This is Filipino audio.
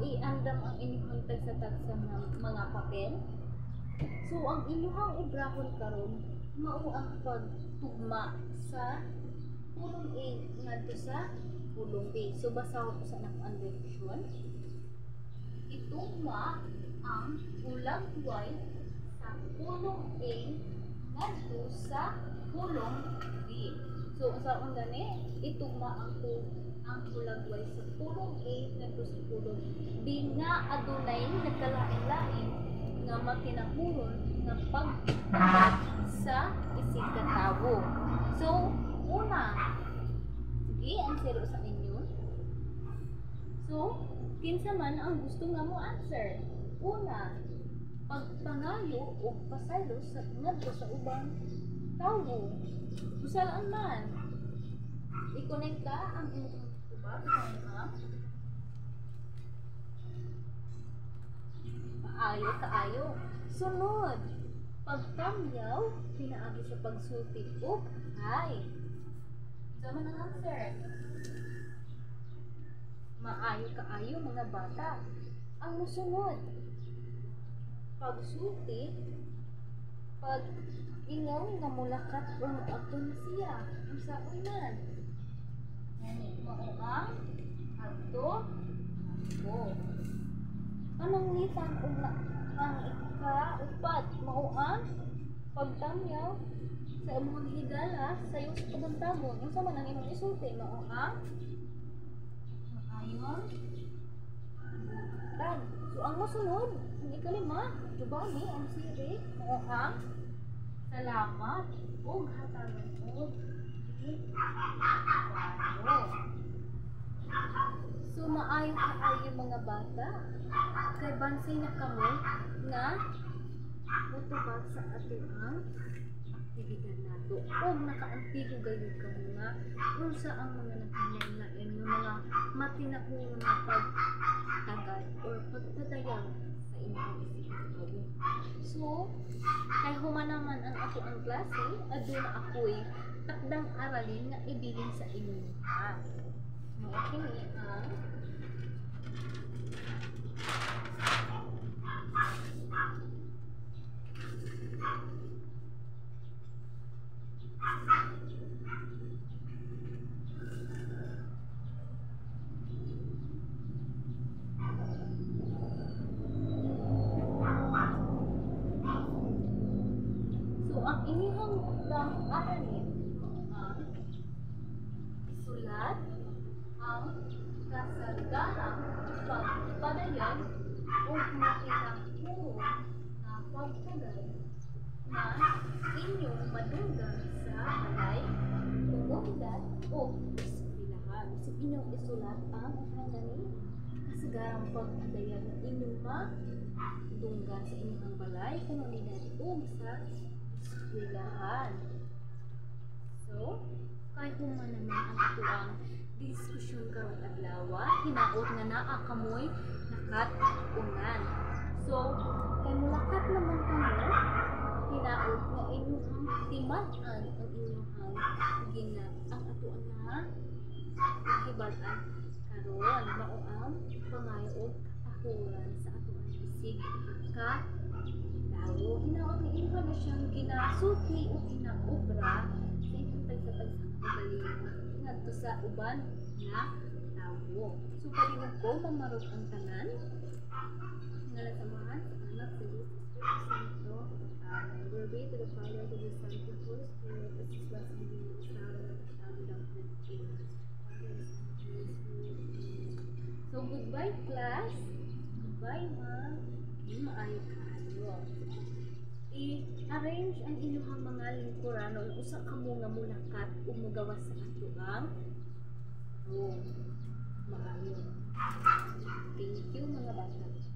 iandam ang inyong tagsa-tagsa ng mga papel. So ang inyong obrahon karon mao ang pagtugma sa pulong A ngadto sa pulong B. So basahon ko sa nakang direksyon. Itugma ang ulag Y sa pulong A ngadto sa pulong B. So usaon gani itugma ang ulag Y sa pulong A ngadto sa pulong B nga adunay nagkalain-lain nga matinahulon nga pagtugma sa isig ka tawo. So una, sige, answer sa inyo. So, kinsa man ang gusto nga mo answer? Una, pagpangayo o pasaylo sa ngadto sa ubang tawo. Usalaan man. I-connect ang imong ubang tawo. Kaayo. Sunod, pagkamyaw, pinaagi sa pagsulti o ay. Sama ng answer. Maayo mga bata. Ang musunod, pagsulti, pag ingaw nga mulakat o ato na siya. Ang saon man. Mauang, ato, ako. Anong nitang ang ika-upat mauang pagtamyaw sa imong higala sayo sa pagantabon. Unsa man ang imong isulti mauang maayon tan. So ang mosunod ang ikalima jubani ang siri mauang salamat ug hatagan og so maayo kaayo mga bata kay bansay na kamo nga mutubag sa ating aktibidad nato o nakaantigo gayud kamo nga unsa ang mga naghinay-lain nga mga matinahulon na pagtagad or pagpadayag sa inyong isip. So kay human naman ang ako ang klase aduna ako'y takdang aralin nga ibilin sa inyo ha. Kini ang ang inyong aralin ang isulat ang kasaganang pagpadayag o makinahulog na pagtagay na inyong madunggan sa balay, komunidad o eskwelahan. So inyong isulat ang kasaganang pagpadayag na inyong madunggan sa inyong balay, komunidad o sa eskwelahan. So, kahit human naman ang atuang diskusyon karong adlaw, hinaot nga naa kamoy nakatunan. So, kay mulakat naman kamo, hinaot nga inyong timan-an ang inyong ang atuan na hibal-an karon mao ang pangayo og katahuran sa atuang isig ka tawo. Hinaot nga inyo na siyang ginasulti o ginaobra sa inyong tagsa-tagsa ngadto sa uban nga tawo. So palihog ko mamarog ang tanan nga nasamahan sa anak sa Jesus Santo. Glory to the Father, to the Son, to the Holy Spirit, as it was in the So goodbye class. Goodbye ma'am. Maayo kaayo. I-arrange ang inyong mga lingkuran o usa kamo nga mulakat o mugawas sa atuang room. Maayo. Thank you mga bata.